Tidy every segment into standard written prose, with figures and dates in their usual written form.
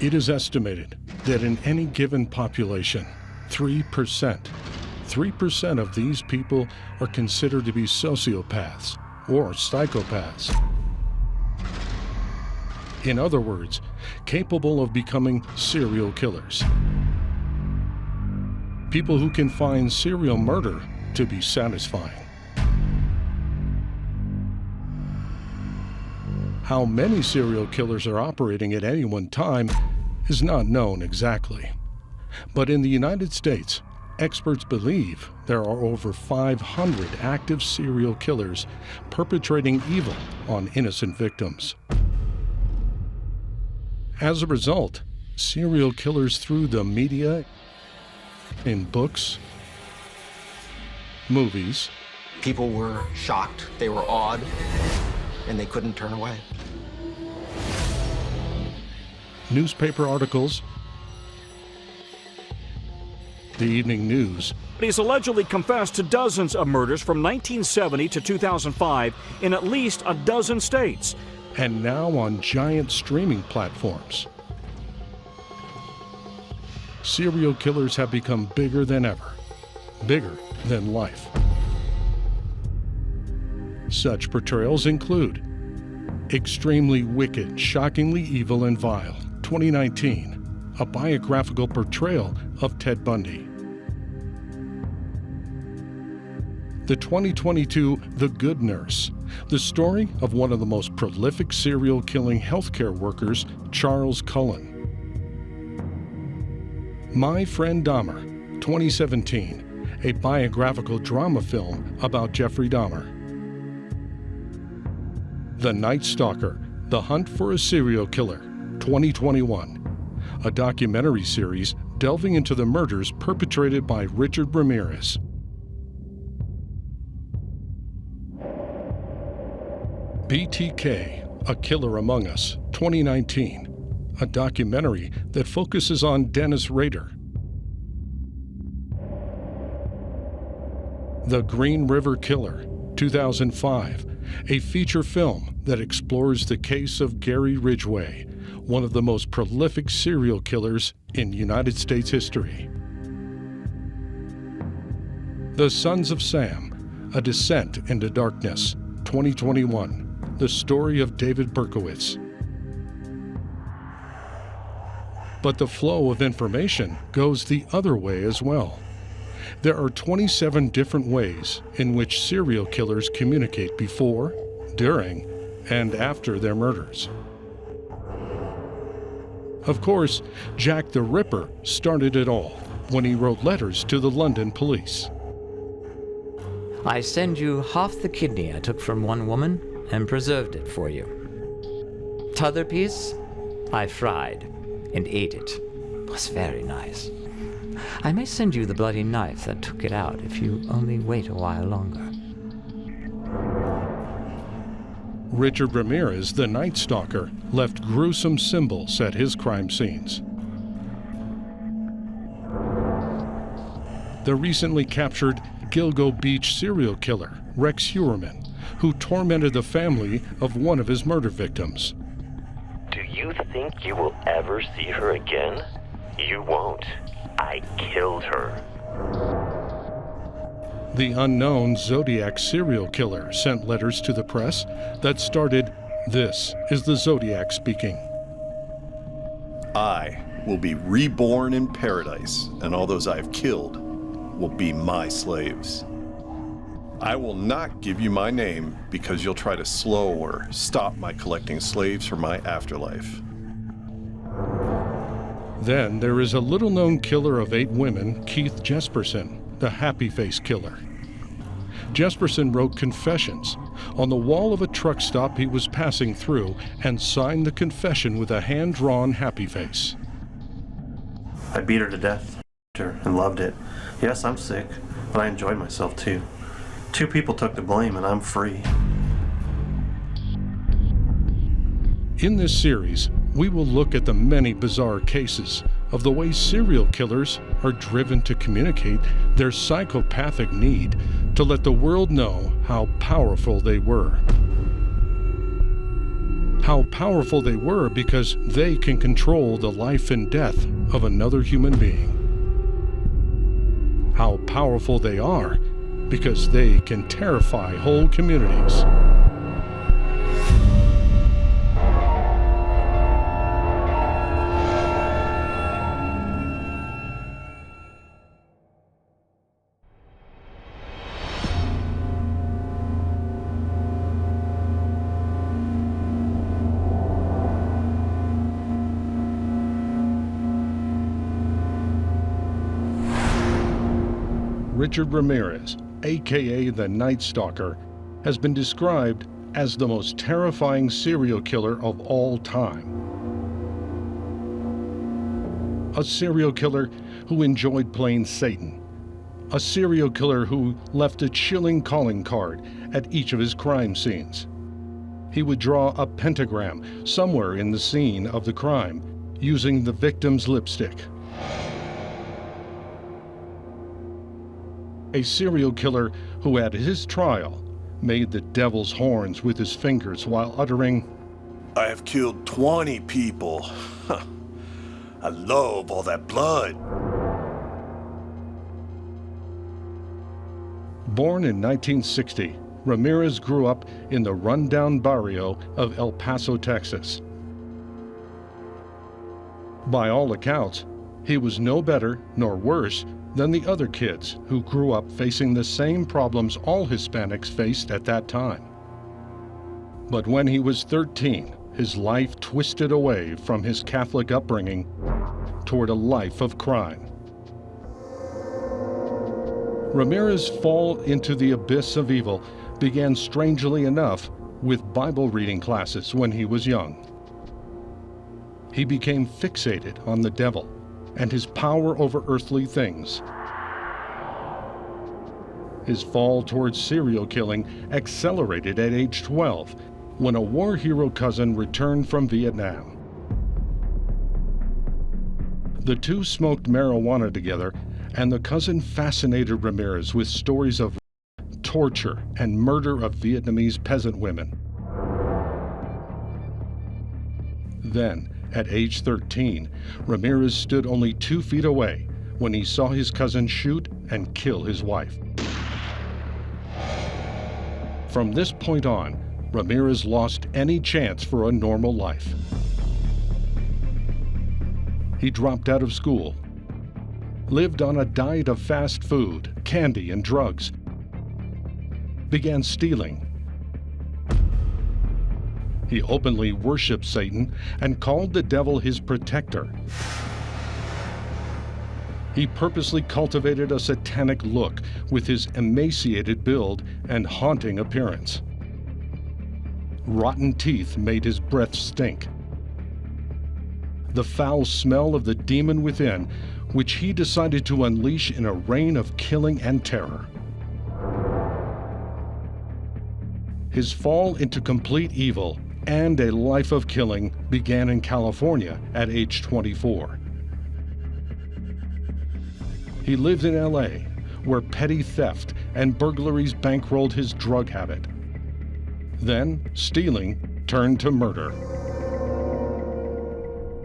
It is estimated that in any given population, 3% of these people are considered to be sociopaths or psychopaths. In other words, capable of becoming serial killers. People who can find serial murder to be satisfying. How many serial killers are operating at any one time is not known exactly. But in the United States, experts believe there are over 500 active serial killers perpetrating evil on innocent victims. As a result, serial killers through the media, in books, movies, people were shocked, they were awed, and they couldn't turn away. Newspaper articles, the evening news. He's allegedly confessed to dozens of murders from 1970 to 2005 in at least a dozen states. And now on giant streaming platforms. Serial killers have become bigger than ever, bigger than life. Such portrayals include Extremely Wicked, Shockingly Evil and Vile, 2019, a biographical portrayal of Ted Bundy. The 2022 The Good Nurse, the story of one of the most prolific serial killing healthcare workers, Charles Cullen. My Friend Dahmer, 2017, a biographical drama film about Jeffrey Dahmer. The Night Stalker, The Hunt for a Serial Killer, 2021, a documentary series delving into the murders perpetrated by Richard Ramirez. BTK, A Killer Among Us, 2019, a documentary that focuses on Dennis Rader. The Green River Killer, 2005, a feature film that explores the case of Gary Ridgway, one of the most prolific serial killers in United States history. The Sons of Sam, A Descent into Darkness, 2021, the story of David Berkowitz. But the flow of information goes the other way as well. There are 27 different ways in which serial killers communicate before, during, and after their murders. Of course, Jack the Ripper started it all when he wrote letters to the London police. I send you half the kidney I took from one woman and preserved it for you. T'other piece, I fried and ate it. Was very nice. I may send you the bloody knife that took it out if you only wait a while longer. Richard Ramirez, the Night Stalker, left gruesome symbols at his crime scenes. The recently captured Gilgo Beach serial killer, Rex Heuermann, who tormented the family of one of his murder victims. Do you think you will ever see her again? You won't. I killed her. The unknown Zodiac serial killer sent letters to the press that started, "This is the Zodiac speaking." I will be reborn in paradise, and all those I have killed will be my slaves. I will not give you my name because you'll try to slow or stop my collecting slaves for my afterlife. Then there is a little-known killer of 8 women, Keith Jesperson, the Happy Face Killer. Jesperson wrote confessions on the wall of a truck stop he was passing through and signed the confession with a hand-drawn happy face. I beat her to death and loved it. Yes, I'm sick, but I enjoyed myself too. 2 people took the blame and I'm free. In this series, we will look at the many bizarre cases of the way serial killers are driven to communicate their psychopathic need to let the world know how powerful they were. How powerful they were because they can control the life and death of another human being. How powerful they are because they can terrify whole communities. Richard Ramirez, aka the Night Stalker, has been described as the most terrifying serial killer of all time. A serial killer who enjoyed playing Satan. A serial killer who left a chilling calling card at each of his crime scenes. He would draw a pentagram somewhere in the scene of the crime using the victim's lipstick. A serial killer who at his trial made the devil's horns with his fingers while uttering, I have killed 20 people. I love all that blood. Born in 1960, Ramirez grew up in the rundown barrio of El Paso, Texas. By all accounts, he was no better nor worse than the other kids who grew up facing the same problems all Hispanics faced at that time. But when he was 13, his life twisted away from his Catholic upbringing toward a life of crime. Ramirez's fall into the abyss of evil began strangely enough with Bible reading classes when he was young. He became fixated on the devil and his power over earthly things. His fall towards serial killing accelerated at age 12 when a war hero cousin returned from Vietnam. The two smoked marijuana together, and the cousin fascinated Ramirez with stories of torture and murder of Vietnamese peasant women. Then, at age 13, Ramirez stood only 2 feet away when he saw his cousin shoot and kill his wife. From this point on, Ramirez lost any chance for a normal life. He dropped out of school, lived on a diet of fast food, candy, and drugs, began stealing. He openly worshiped Satan and called the devil his protector. He purposely cultivated a satanic look with his emaciated build and haunting appearance. Rotten teeth made his breath stink. The foul smell of the demon within, which he decided to unleash in a reign of killing and terror. His fall into complete evil and a life of killing began in California at age 24. He lived in LA, where petty theft and burglaries bankrolled his drug habit. Then, stealing turned to murder.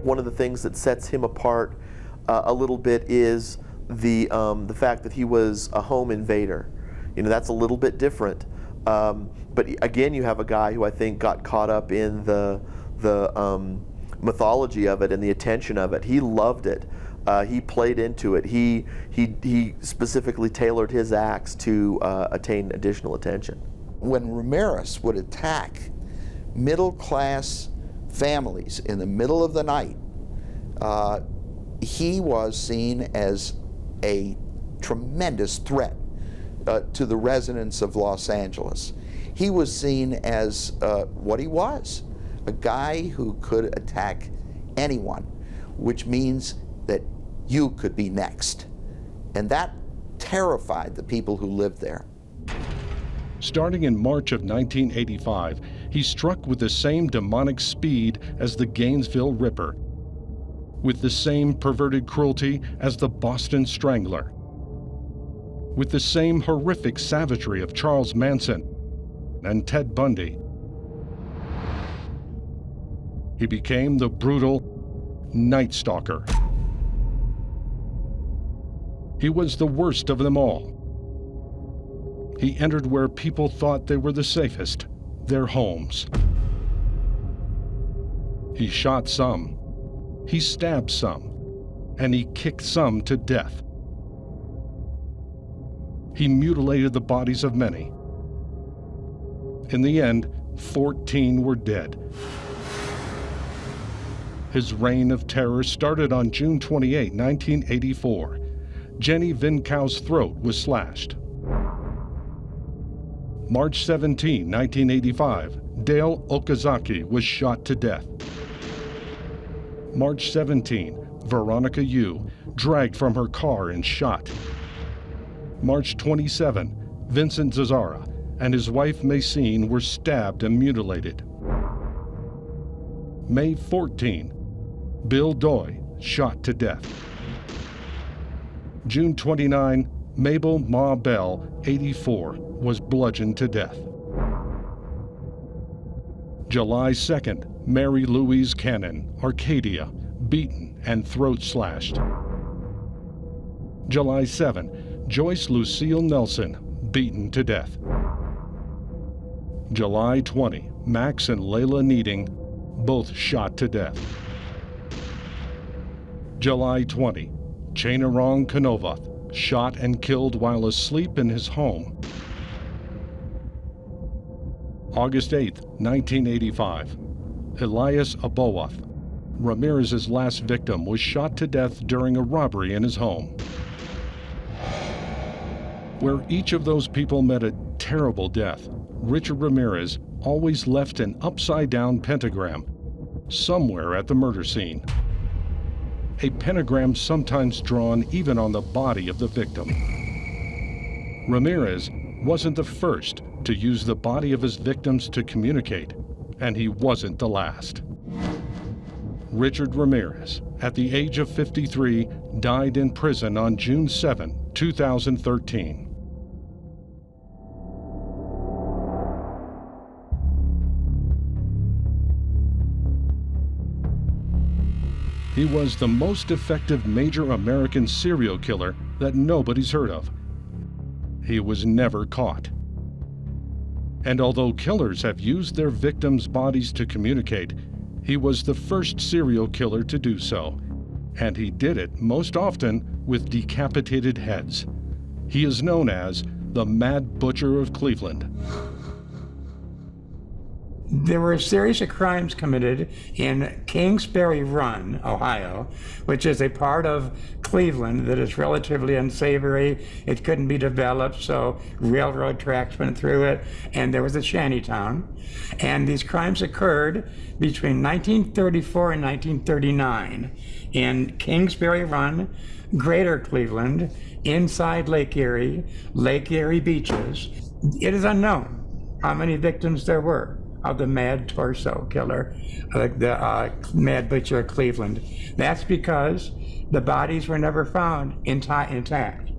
One of the things that sets him apart a little bit is the fact that he was a home invader. You know, that's a little bit different. But again, you have a guy who I think got caught up in the mythology of it and the attention of it. He loved it. He played into it. He specifically tailored his acts to attain additional attention. When Ramirez would attack middle-class families in the middle of the night, he was seen as a tremendous threat to the residents of Los Angeles. He was seen as what he was, a guy who could attack anyone, which means that you could be next. And that terrified the people who lived there. Starting in March of 1985, he struck with the same demonic speed as the Gainesville Ripper, with the same perverted cruelty as the Boston Strangler, with the same horrific savagery of Charles Manson and Ted Bundy. He became the brutal Night Stalker. He was the worst of them all. He entered where people thought they were the safest, their homes. He shot some, he stabbed some, and he kicked some to death. He mutilated the bodies of many. In the end, 14 were dead. His reign of terror started on June 28, 1984. Jenny Vinkau's throat was slashed. March 17, 1985, Dale Okazaki was shot to death. March 17, Veronica Yu dragged from her car and shot. March 27, Vincent Zazzara and his wife Maycine were stabbed and mutilated. May 14, Bill Doy shot to death. June 29, Mabel Ma Bell, 84, was bludgeoned to death. July 2nd, Mary Louise Cannon, Arcadia, beaten and throat slashed. July 7, Joyce Lucille Nelson, beaten to death. July 20, Max and Layla Needing, both shot to death. July 20, Chainarong Kanovath, shot and killed while asleep in his home. August 8, 1985, Elias Abowath, Ramirez's last victim, was shot to death during a robbery in his home. Where each of those people met a terrible death, Richard Ramirez always left an upside-down pentagram somewhere at the murder scene. A pentagram sometimes drawn even on the body of the victim. Ramirez wasn't the first to use the body of his victims to communicate, and he wasn't the last. Richard Ramirez, at the age of 53, died in prison on June 7, 2013. He was the most effective major American serial killer that nobody's heard of. He was never caught. And although killers have used their victims' bodies to communicate, he was the first serial killer to do so. And he did it most often with decapitated heads. He is known as the Mad Butcher of Cleveland. There were a series of crimes committed in Kingsbury Run, Ohio, which is a part of Cleveland that is relatively unsavory. It couldn't be developed, so railroad tracks went through it, and there was a shanty town. And these crimes occurred between 1934 and 1939 in Kingsbury Run, Greater Cleveland, inside Lake Erie beaches. It is unknown how many victims there were of the Mad Torso Killer, the Mad Butcher of Cleveland. That's because the bodies were never found intact.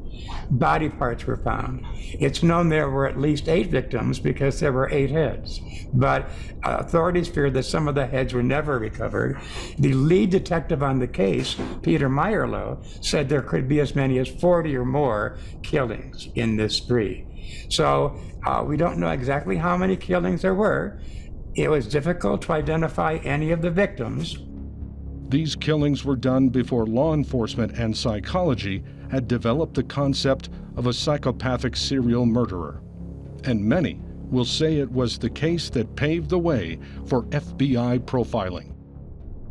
Body parts were found. It's known there were at least 8 victims because there were 8 heads. But authorities feared that some of the heads were never recovered. The lead detective on the case, Peter Meyerloh, said there could be as many as 40 or more killings in this spree. So we don't know exactly how many killings there were. It was difficult to identify any of the victims. These killings were done before law enforcement and psychology had developed the concept of a psychopathic serial murderer. And many will say it was the case that paved the way for FBI profiling.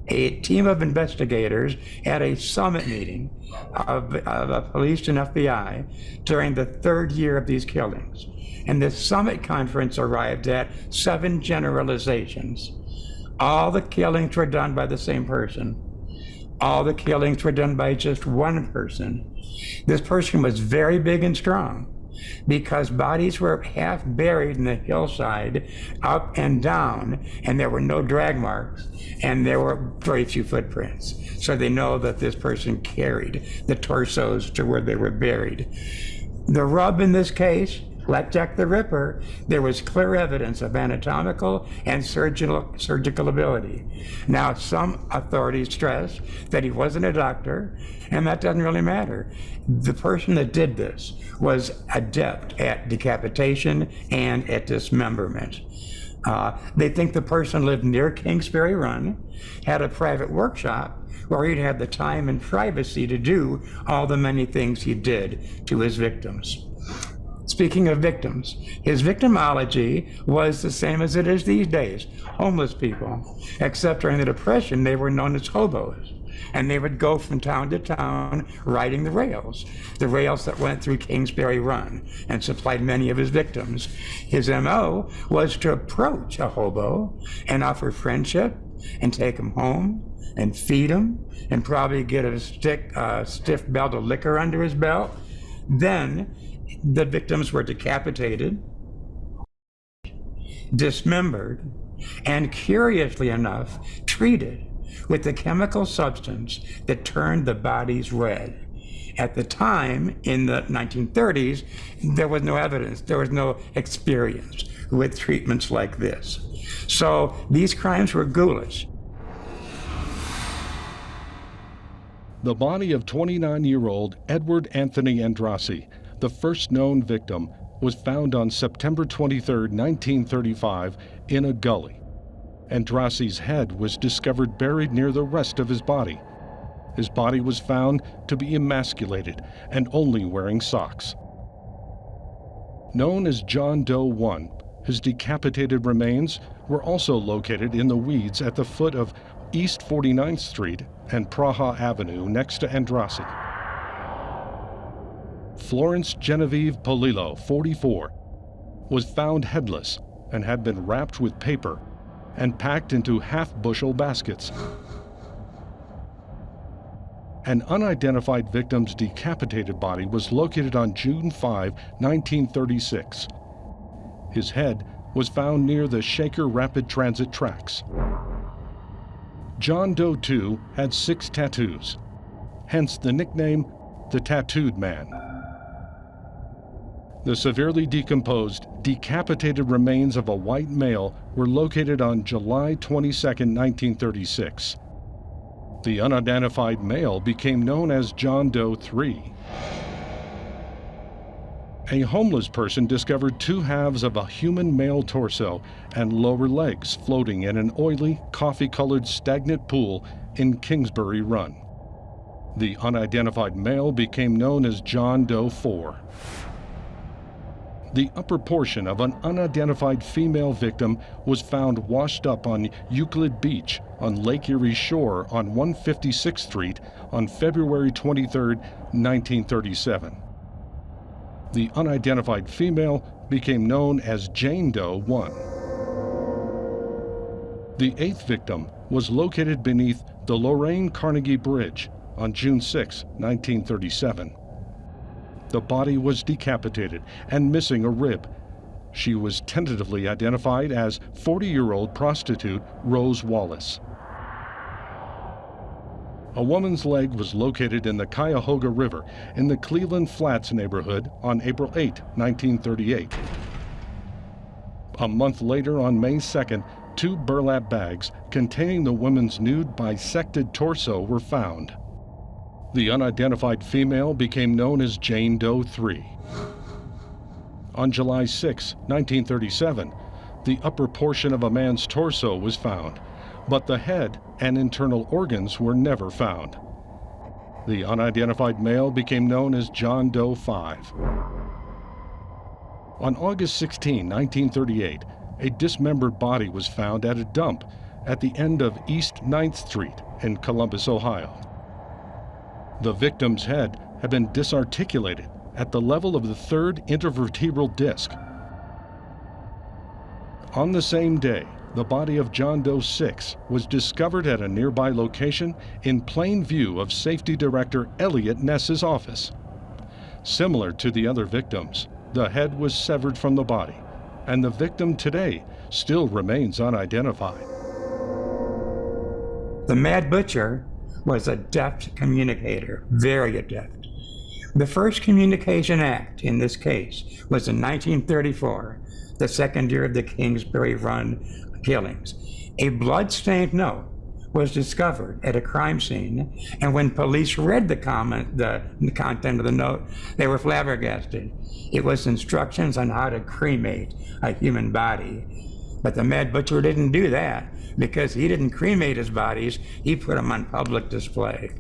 A team of investigators had a summit meeting of police and FBI during the 3rd year of these killings. And the summit conference arrived at 7 generalizations. All the killings were done by the same person. All the killings were done by just one person. This person was very big and strong because bodies were half buried in the hillside, up and down, and there were no drag marks, and there were very few footprints. So they know that this person carried the torsos to where they were buried. The rub in this case Like Jack the Ripper, there was clear evidence of anatomical and surgical ability. Now, some authorities stress that he wasn't a doctor, and that doesn't really matter. The person that did this was adept at decapitation and at dismemberment. They think the person lived near Kingsbury Run, had a private workshop where he'd had the time and privacy to do all the many things he did to his victims. Speaking of victims, his victimology was the same as it is these days, homeless people, except during the Depression they were known as hobos. And they would go from town to town riding the rails that went through Kingsbury Run and supplied many of his victims. His M.O. was to approach a hobo and offer friendship and take him home and feed him and probably get a stiff belt of liquor under his belt. Then the victims were decapitated, dismembered, and curiously enough, treated with the chemical substance that turned the bodies red. At the time, in the 1930s, there was no evidence, there was no experience with treatments like this. So these crimes were ghoulish. The body of 29-year-old Edward Anthony Andrassy, the first known victim, was found on September 23, 1935, in a gully. Andrassy's head was discovered buried near the rest of his body. His body was found to be emasculated and only wearing socks. Known as John Doe 1, his decapitated remains were also located in the weeds at the foot of East 49th Street and Praha Avenue next to Andrassy. Florence Genevieve Polillo, 44, was found headless and had been wrapped with paper and packed into half-bushel baskets. An unidentified victim's decapitated body was located on June 5, 1936. His head was found near the Shaker Rapid Transit tracks. John Doe 2 had 6 tattoos, hence the nickname the Tattooed Man. The severely decomposed, decapitated remains of a white male were located on July 22, 1936. The unidentified male became known as John Doe 3. A homeless person discovered 2 halves of a human male torso and lower legs floating in an oily, coffee-colored stagnant pool in Kingsbury Run. The unidentified male became known as John Doe 4. The upper portion of an unidentified female victim was found washed up on Euclid Beach on Lake Erie Shore on 156th Street on February 23, 1937. The unidentified female became known as Jane Doe 1. The 8th victim was located beneath the Lorraine Carnegie Bridge on June 6, 1937. The body was decapitated and missing a rib. She was tentatively identified as 40-year-old prostitute Rose Wallace. A woman's leg was located in the Cuyahoga River in the Cleveland Flats neighborhood on April 8, 1938. A month later, on May 2nd, 2 burlap bags containing the woman's nude bisected torso were found. The unidentified female became known as Jane Doe 3. On July 6, 1937, the upper portion of a man's torso was found, but the head and internal organs were never found. The unidentified male became known as John Doe 5. On August 16, 1938, a dismembered body was found at a dump at the end of East 9th Street in Columbus, Ohio. The victim's head had been disarticulated at the level of the 3rd intervertebral disc. On the same day, the body of John Doe 6 was discovered at a nearby location in plain view of Safety Director Elliot Ness's office. Similar to the other victims, the head was severed from the body, and the victim today still remains unidentified. The Mad Butcher was a deft communicator, very adept. The first communication act in this case was in 1934, the second year of the Kingsbury Run killings. A blood-stained note was discovered at a crime scene, and when police read the content of the note, they were flabbergasted. It was instructions on how to cremate a human body. But the Mad Butcher didn't do that, because he didn't cremate his bodies, he put them on public display.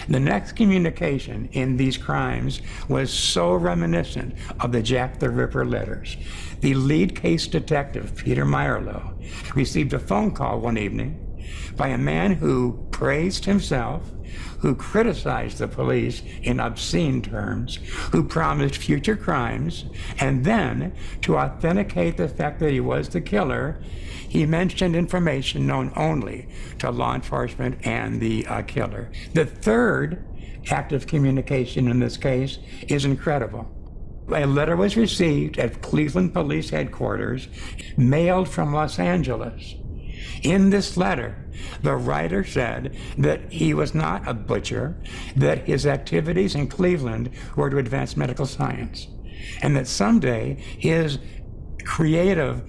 The next communication in these crimes was so reminiscent of the Jack the Ripper letters. The lead case detective, Peter Meyerloh, received a phone call one evening by a man who praised himself, who criticized the police in obscene terms, who promised future crimes, and then, to authenticate the fact that he was the killer, he mentioned information known only to law enforcement and the killer. The third act of communication in this case is incredible. A letter was received at Cleveland Police Headquarters, mailed from Los Angeles. In this letter, the writer said that he was not a butcher, that his activities in Cleveland were to advance medical science, and that someday his creative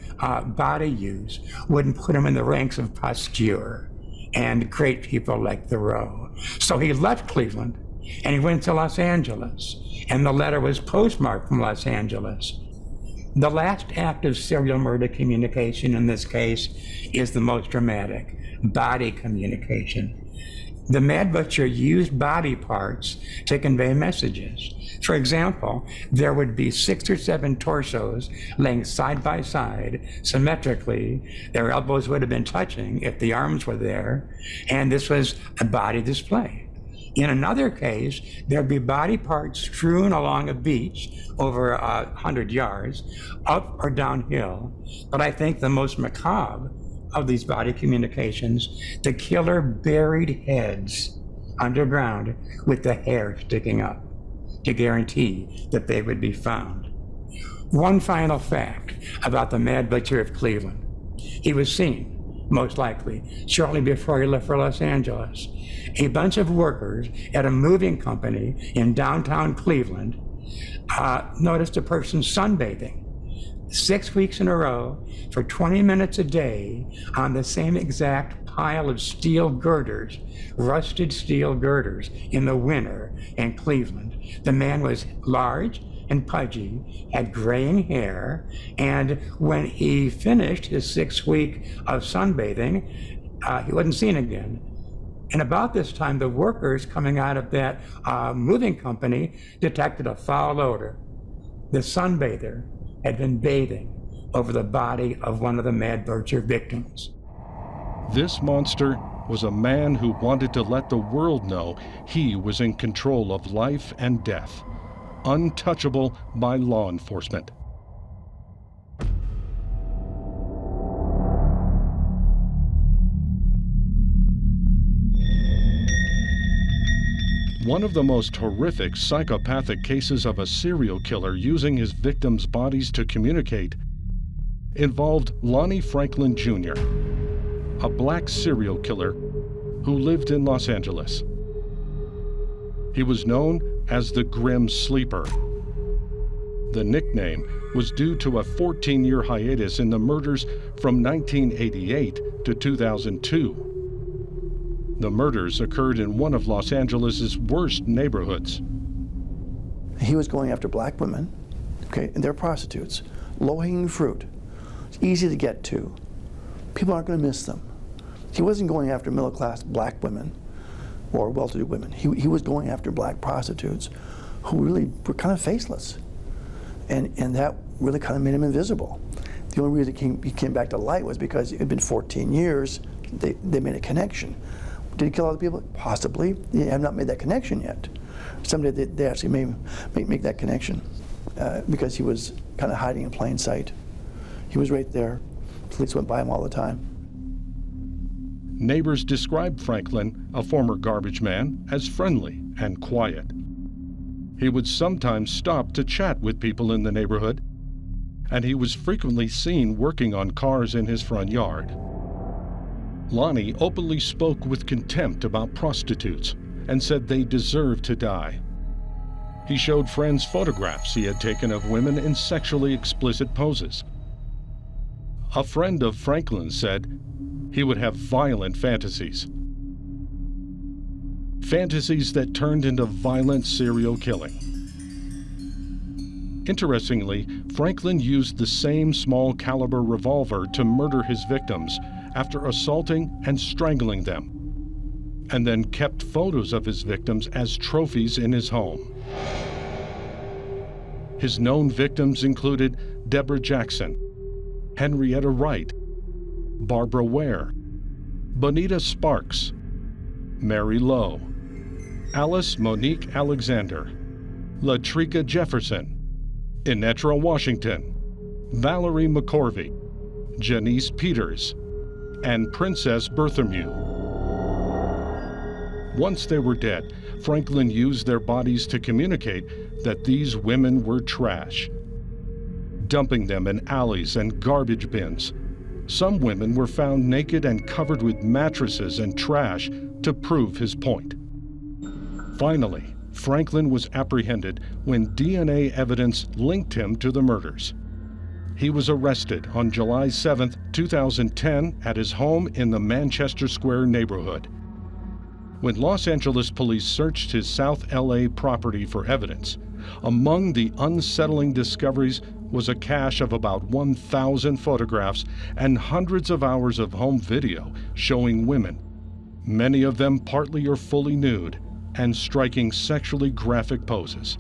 body use wouldn't put him in the ranks of posture and great people like Thoreau. So he left Cleveland and he went to Los Angeles, and the letter was postmarked from Los Angeles. The last act of serial murder communication in this case is the most dramatic: body communication. The Mad Butcher used body parts to convey messages. For example, there would be 6 or 7 torsos laying side by side, symmetrically. Their elbows would have been touching if the arms were there, and this was a body display. In another case, there'd be body parts strewn along a beach over 100 yards, up or downhill. But I think the most macabre of these body communications, the killer buried heads underground with the hair sticking up to guarantee that they would be found. One final fact about the Mad Butcher of Cleveland. He was seen, most likely, shortly before he left for Los Angeles. A bunch of workers at a moving company in downtown Cleveland noticed a person sunbathing 6 weeks in a row for 20 minutes a day on the same exact pile of steel girders, rusted steel girders, in the winter in Cleveland. The man was large and pudgy, had graying hair, and when he finished his 6 week of sunbathing, he wasn't seen again. And about this time, the workers coming out of that moving company detected a foul odor. The sunbather had been bathing over the body of one of the Mad Butcher victims. This monster was a man who wanted to let the world know he was in control of life and death, untouchable by law enforcement. One of the most horrific psychopathic cases of a serial killer using his victims' bodies to communicate involved Lonnie Franklin Jr., a black serial killer who lived in Los Angeles. He was known as the Grim Sleeper. The nickname was due to a 14-year hiatus in the murders from 1988 to 2002. The murders occurred in one of Los Angeles' worst neighborhoods. He was going after black women, okay, and they're prostitutes. Low-hanging fruit. It's easy to get to. People aren't going to miss them. He wasn't going after middle-class black women or well-to-do women. He was going after black prostitutes who really were kind of faceless. And that really kind of made him invisible. The only reason he came back to light was because it had been 14 years, they made a connection. Did he kill other people? Possibly. They have not made that connection yet. Someday they actually may make that connection because he was kind of hiding in plain sight. He was right there. Police went by him all the time. Neighbors described Franklin, a former garbage man, as friendly and quiet. He would sometimes stop to chat with people in the neighborhood, and he was frequently seen working on cars in his front yard. Lonnie openly spoke with contempt about prostitutes and said they deserved to die. He showed friends photographs he had taken of women in sexually explicit poses. A friend of Franklin said he would have violent fantasies. Fantasies that turned into violent serial killing. Interestingly, Franklin used the same small caliber revolver to murder his victims after assaulting and strangling them, and then kept photos of his victims as trophies in his home. His known victims included Deborah Jackson, Henrietta Wright, Barbara Ware, Bonita Sparks, Mary Lowe, Alice Monique Alexander, Latrika Jefferson, Inetra Washington, Valerie McCorvey, Janice Peters, and Princess Berthamew. Once they were dead, Franklin used their bodies to communicate that these women were trash, dumping them in alleys and garbage bins. Some women were found naked and covered with mattresses and trash to prove his point. Finally, Franklin was apprehended when DNA evidence linked him to the murders. He was arrested on July 7, 2010 at his home in the Manchester Square neighborhood. When Los Angeles police searched his South LA property for evidence, among the unsettling discoveries was a cache of about 1,000 photographs and hundreds of hours of home video showing women, many of them partly or fully nude, and striking sexually graphic poses.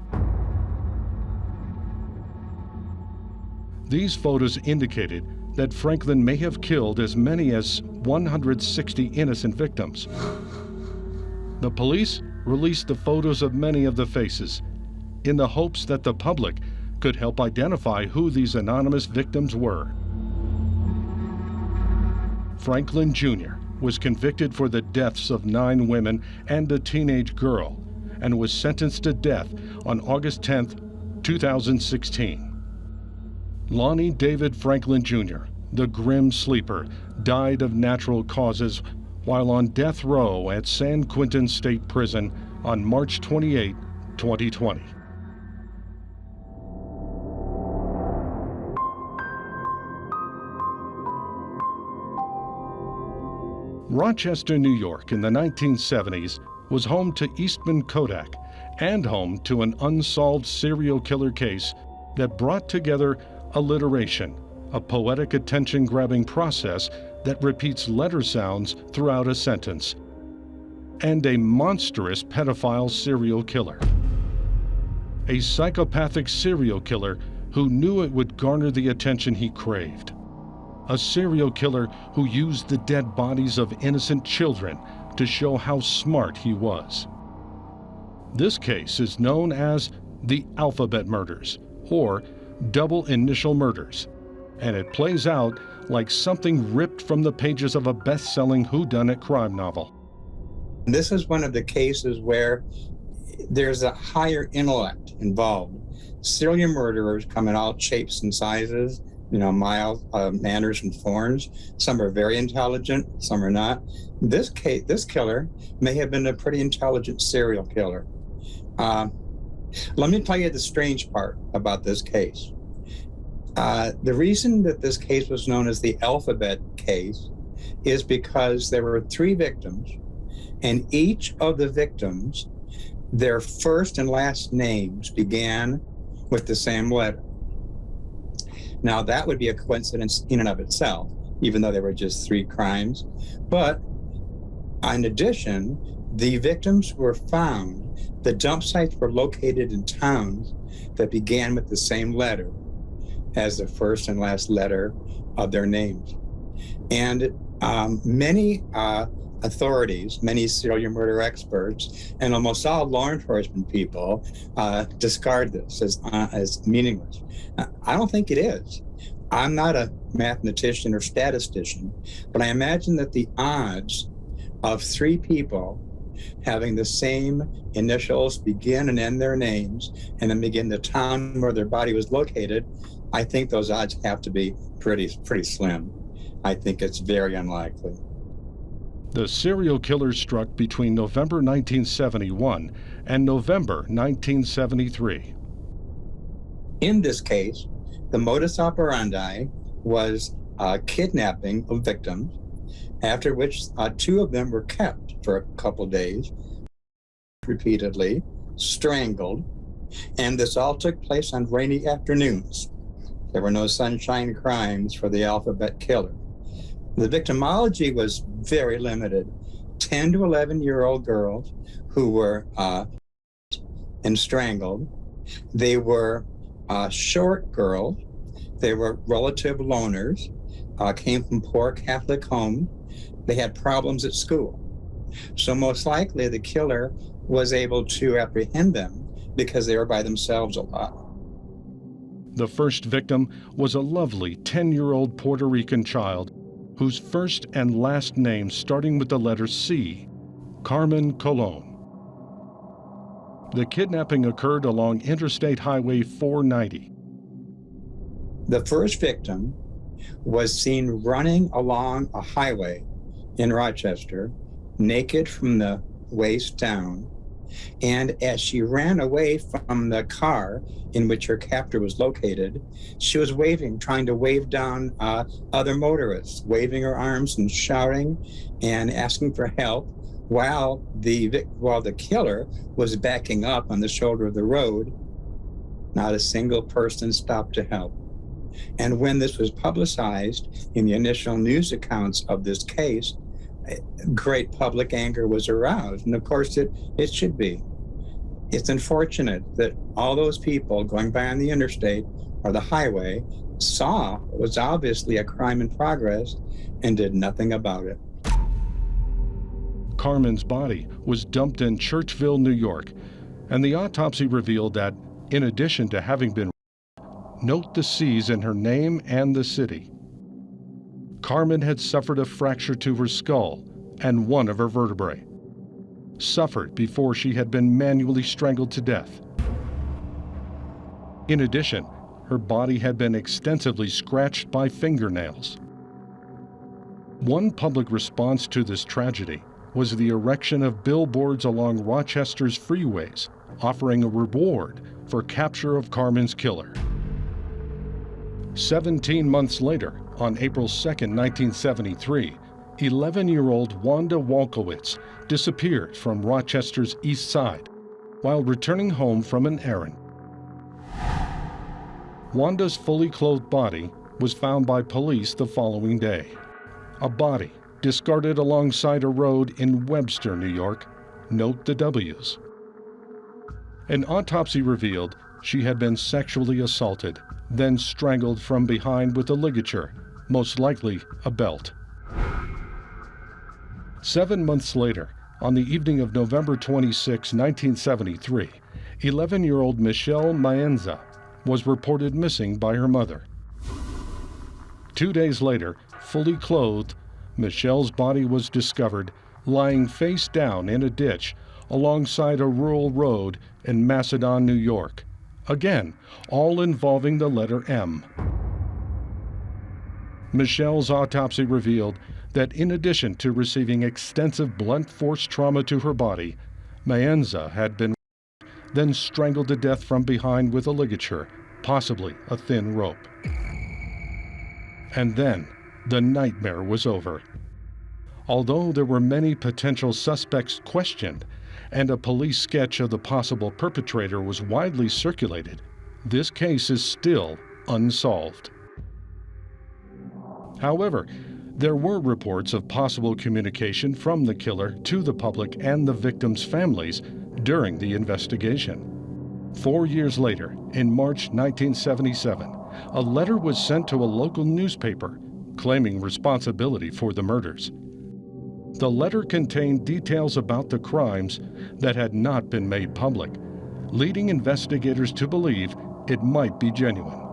These photos indicated that Franklin may have killed as many as 160 innocent victims. The police released the photos of many of the faces in the hopes that the public could help identify who these anonymous victims were. Franklin Jr. was convicted for the deaths of 9 women and a teenage girl and was sentenced to death on August 10, 2016. Lonnie David Franklin Jr., the grim sleeper, died of natural causes while on death row at San Quentin State Prison on March 28, 2020. Rochester, New York in the 1970s was home to Eastman Kodak and home to an unsolved serial killer case that brought together alliteration, a poetic attention-grabbing process that repeats letter sounds throughout a sentence, and a monstrous pedophile serial killer. A psychopathic serial killer who knew it would garner the attention he craved. A serial killer who used the dead bodies of innocent children to show how smart he was. This case is known as the Alphabet Murders, or Double Initial Murders, and it plays out like something ripped from the pages of a best-selling whodunit crime novel. This is one of the cases where there's a higher intellect involved. Serial murderers come in all shapes and sizes, mild manners and forms. Some are very intelligent, some are not. This killer may have been a pretty intelligent serial killer. Let me tell you the strange part about this case. The reason that this case was known as the Alphabet case is because there were 3 victims, and each of the victims, their first and last names began with the same letter. Now, that would be a coincidence in and of itself, even though there were just 3 crimes. But in addition, the victims were found, the dump sites were located in towns that began with the same letter as the first and last letter of their names. And many authorities, many serial murder experts, and almost all law enforcement people discard this as meaningless. I don't think it is. I'm not a mathematician or statistician, but I imagine that the odds of 3 people having the same initials begin and end their names and then begin the town where their body was located, I think those odds have to be pretty slim. I think it's very unlikely. The serial killer struck between November 1971 and November 1973. In this case, the modus operandi was kidnapping of victims, after which two of them were kept for a couple days, repeatedly, strangled, and this all took place on rainy afternoons. There were no sunshine crimes for the alphabet killer. The victimology was very limited. 10 to 11-year-old girls who were and strangled. They were short girls. They were relative loners, came from poor Catholic homes. They had problems at school. So most likely the killer was able to apprehend them because they were by themselves a lot. The first victim was a lovely 10-year-old Puerto Rican child whose first and last name starting with the letter C, Carmen Colon. The kidnapping occurred along Interstate Highway 490. The first victim was seen running along a highway in Rochester, naked from the waist down. And as she ran away from the car in which her captor was located, she was waving, trying to wave down other motorists, waving her arms and shouting and asking for help, while the killer was backing up on the shoulder of the road. Not a single person stopped to help. And when this was publicized in the initial news accounts of this case, great public anger was aroused, and of course it should be. It's unfortunate that all those people going by on the interstate or the highway saw what was obviously a crime in progress and did nothing about it. Carmen's body was dumped in Churchville, New York, and the autopsy revealed that, in addition to having been note the C's in her name and the city. Carmen had suffered a fracture to her skull and one of her vertebrae, suffered before she had been manually strangled to death. In addition, her body had been extensively scratched by fingernails. One public response to this tragedy was the erection of billboards along Rochester's freeways, offering a reward for capture of Carmen's killer. 17 months later, on April 2, 1973, 11-year-old Wanda Walkowitz disappeared from Rochester's east side while returning home from an errand. Wanda's fully clothed body was found by police the following day. A body discarded alongside a road in Webster, New York. Note the W's. An autopsy revealed she had been sexually assaulted, then strangled from behind with a ligature, most likely a belt. 7 months later, on the evening of November 26, 1973, 11-year-old Michelle Maenza was reported missing by her mother. 2 days later, fully clothed, Michelle's body was discovered lying face down in a ditch alongside a rural road in Macedon, New York. Again, all involving the letter M. Michelle's autopsy revealed that in addition to receiving extensive blunt force trauma to her body, Maenza had been then strangled to death from behind with a ligature, possibly a thin rope. And then the nightmare was over. Although there were many potential suspects questioned and a police sketch of the possible perpetrator was widely circulated, this case is still unsolved. However, there were reports of possible communication from the killer to the public and the victims' families during the investigation. 4 years later, in March 1977, a letter was sent to a local newspaper claiming responsibility for the murders. The letter contained details about the crimes that had not been made public, leading investigators to believe it might be genuine.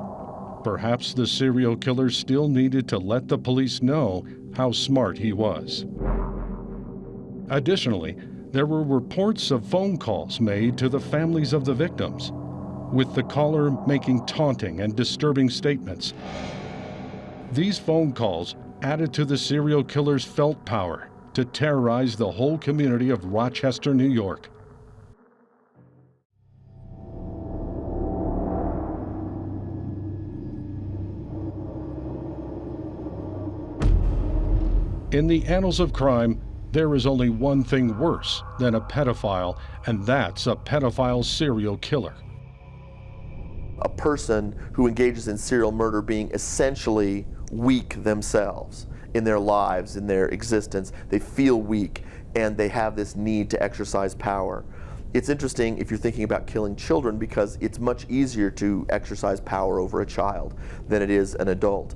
Perhaps the serial killer still needed to let the police know how smart he was. Additionally, there were reports of phone calls made to the families of the victims, with the caller making taunting and disturbing statements. These phone calls added to the serial killer's felt power to terrorize the whole community of Rochester, New York. In the annals of crime, there is only one thing worse than a pedophile, and that's a pedophile serial killer. A person who engages in serial murder being essentially weak themselves in their lives, in their existence. They feel weak and they have this need to exercise power. It's interesting if you're thinking about killing children because it's much easier to exercise power over a child than it is an adult.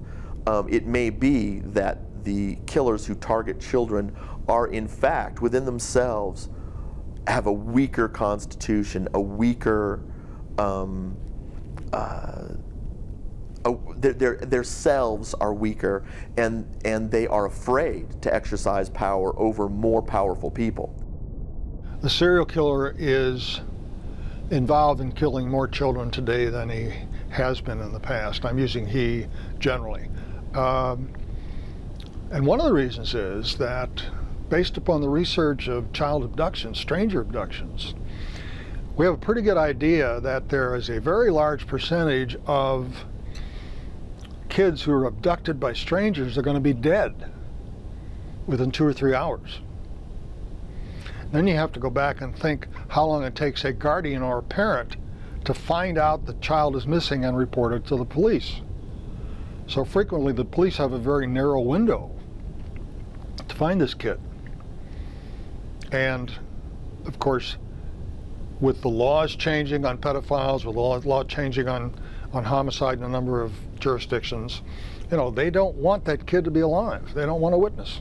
It may be that the killers who target children are in fact within themselves have a weaker constitution, a weaker their selves are weaker, and they are afraid to exercise power over more powerful people. The serial killer is involved in killing more children today than he has been in the past. I'm using he generally. And one of the reasons is that, based upon the research of child abductions, stranger abductions, we have a pretty good idea that there is a very large percentage of kids who are abducted by strangers are going to be dead within 2 or 3 hours. Then you have to go back and think how long it takes a guardian or a parent to find out the child is missing and report it to the police. So frequently the police have a very narrow window to find this kid. And of course, with the laws changing on pedophiles, with the law changing on homicide in a number of jurisdictions, you know, they don't want that kid to be alive. They don't want a witness.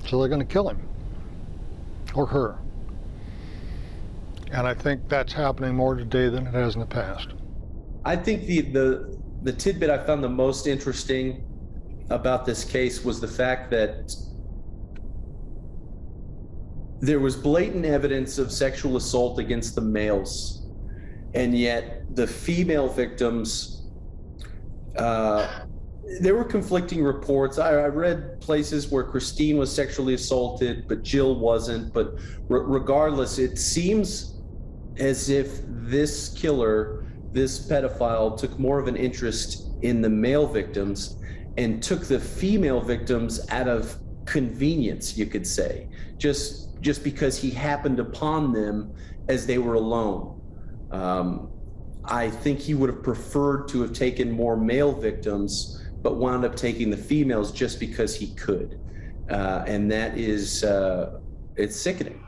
So they're going to kill him or her. And I think that's happening more today than it has in the past. I think the tidbit I found the most interesting about this case was the fact that there was blatant evidence of sexual assault against the males, and yet the female victims, there were conflicting reports. I read places where Christine was sexually assaulted, but Jill wasn't. But regardless, it seems as if this killer, this pedophile, took more of an interest in the male victims and took the female victims out of convenience, you could say, just because he happened upon them as they were alone. I think he would have preferred to have taken more male victims, but wound up taking the females just because he could. And that is, it's sickening.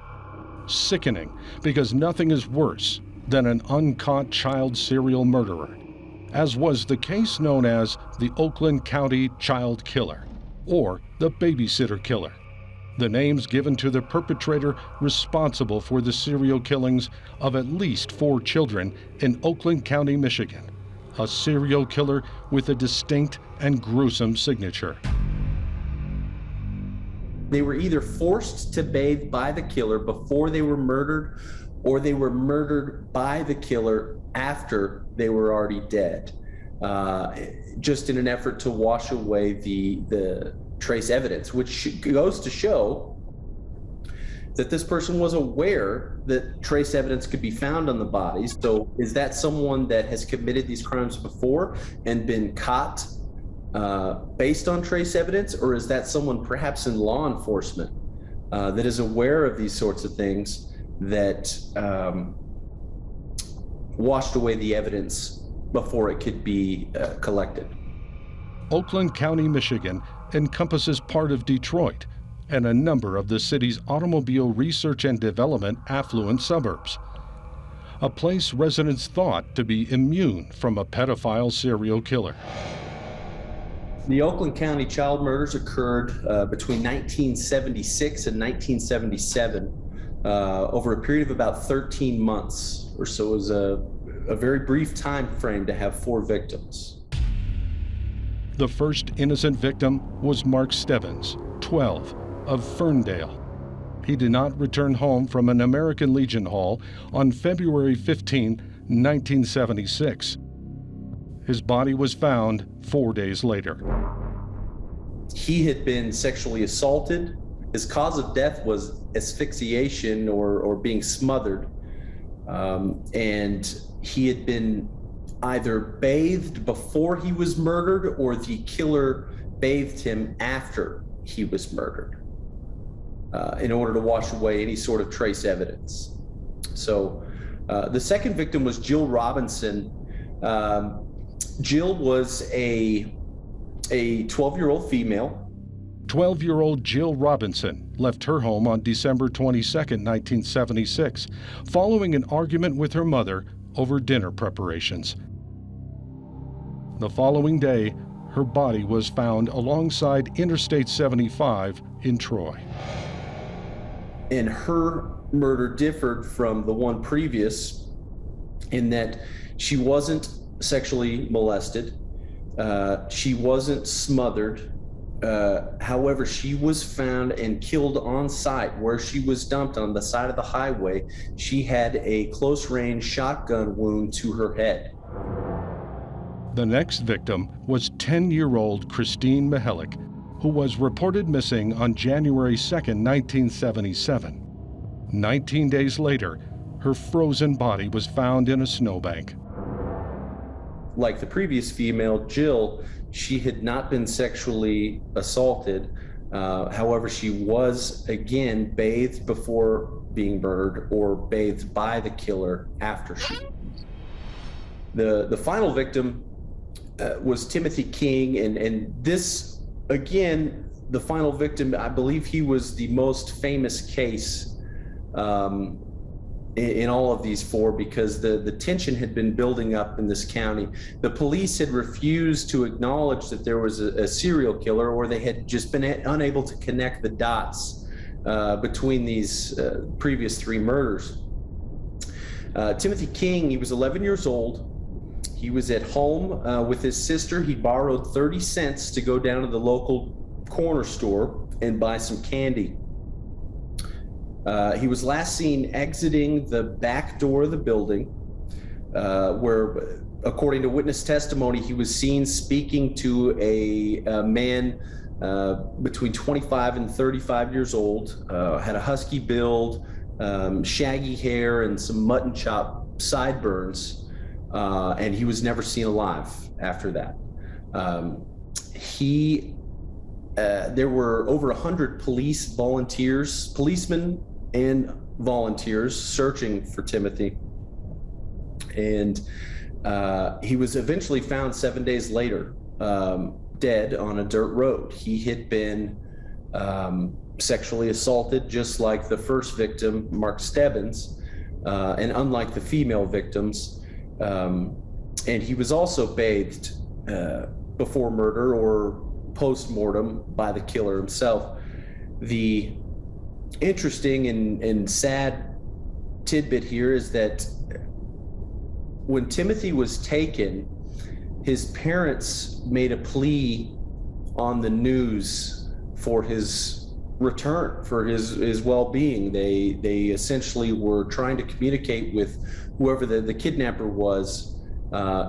Sickening, because nothing is worse than an uncaught child serial murderer, as was the case known as the Oakland County child killer, or the babysitter killer, the names given to the perpetrator responsible for the serial killings of at least 4 children in Oakland County, Michigan, a serial killer with a distinct and gruesome signature. They were either forced to bathe by the killer before they were murdered, or they were murdered by the killer after they were already dead, just in an effort to wash away the trace evidence, which goes to show that this person was aware that trace evidence could be found on the bodies. So is that someone that has committed these crimes before and been caught based on trace evidence, or is that someone perhaps in law enforcement that is aware of these sorts of things that washed away the evidence before it could be collected? Oakland County, Michigan encompasses part of Detroit and a number of the city's automobile research and development affluent suburbs, a place residents thought to be immune from a pedophile serial killer. The Oakland County child murders occurred between 1976 and 1977, over a period of about 13 months or so. It was a very brief time frame to have 4 victims. The first innocent victim was Mark Stebbins, 12, of Ferndale. He did not return home from an American Legion Hall on February 15, 1976. His body was found 4 days later. He had been sexually assaulted His cause of death was asphyxiation or being smothered. And he had been either bathed before he was murdered, or the killer bathed him after he was murdered in order to wash away any sort of trace evidence. So the second victim was Jill Robinson. Jill was a 12-year-old female. 12-year-old Jill Robinson left her home on December 22, 1976, following an argument with her mother over dinner preparations. The following day, her body was found alongside Interstate 75 in Troy. And her murder differed from the one previous in that she wasn't sexually molested, she wasn't smothered. However, she was found and killed on site where she was dumped on the side of the highway. She had a close-range shotgun wound to her head. The next victim was 10-year-old Christine Mihelic, who was reported missing on January 2, 1977. 19 days later, her frozen body was found in a snowbank. Like the previous female, Jill, she had not been sexually assaulted. However, she was again bathed before being murdered or bathed by the killer after she. The final victim was Timothy King, and this, again, the final victim, I believe he was the most famous case in all of these four, because the tension had been building up in this county. The police had refused to acknowledge that there was a serial killer, or they had just been unable to connect the dots between these previous three murders. Timothy King, he was 11 years old. He was at home with his sister. He borrowed 30 cents to go down to the local corner store and buy some candy. He was last seen exiting the back door of the building, where, according to witness testimony, he was seen speaking to a man between 25 and 35 years old, had a husky build, shaggy hair, and some mutton chop sideburns, and he was never seen alive after that. There were over 100 policemen and volunteers searching for Timothy. And he was eventually found 7 days later, dead on a dirt road. He had been sexually assaulted, just like the first victim, Mark Stebbins, and unlike the female victims. And he was also bathed before murder or post-mortem by the killer himself. The interesting and sad tidbit here is that when Timothy was taken, his parents made a plea on the news for his return, for his well-being. They essentially were trying to communicate with whoever the kidnapper was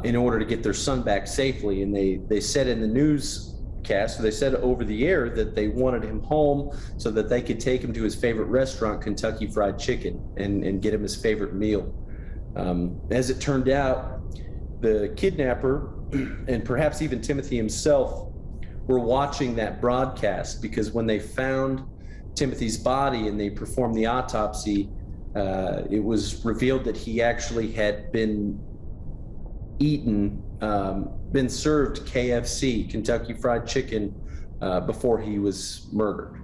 in order to get their son back safely. And they said in the newscast, they said over the air, that they wanted him home so that they could take him to his favorite restaurant, Kentucky Fried Chicken, and get him his favorite meal. As it turned out, the kidnapper and perhaps even Timothy himself were watching that broadcast, because when they found Timothy's body and they performed the autopsy, it was revealed that he actually had been served KFC, Kentucky Fried Chicken, before he was murdered.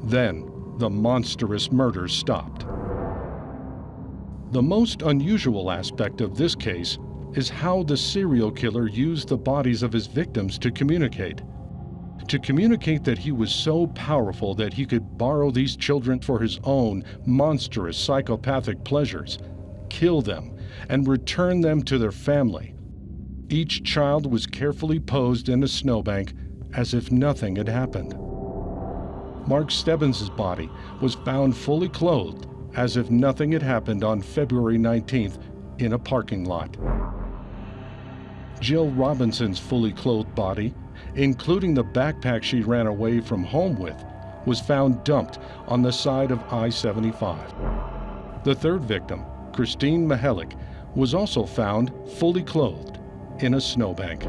Then the monstrous murders stopped. The most unusual aspect of this case is how the serial killer used the bodies of his victims to communicate. To communicate that he was so powerful that he could borrow these children for his own monstrous psychopathic pleasures, kill them, and return them to their family. Each child was carefully posed in a snowbank as if nothing had happened. Mark Stebbins' body was found fully clothed as if nothing had happened on February 19th in a parking lot. Jill Robinson's fully clothed body, including the backpack she ran away from home with, was found dumped on the side of I-75. The third victim, Christine Mihalik, was also found fully clothed in a snowbank.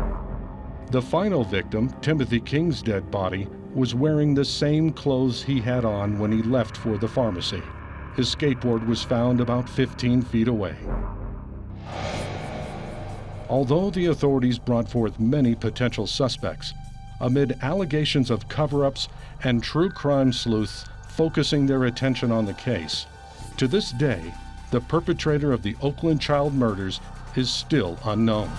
The final victim, Timothy King's dead body, was wearing the same clothes he had on when he left for the pharmacy. His skateboard was found about 15 feet away. Although the authorities brought forth many potential suspects, amid allegations of cover-ups and true crime sleuths focusing their attention on the case, to this day, the perpetrator of the Oakland child murders is still unknown.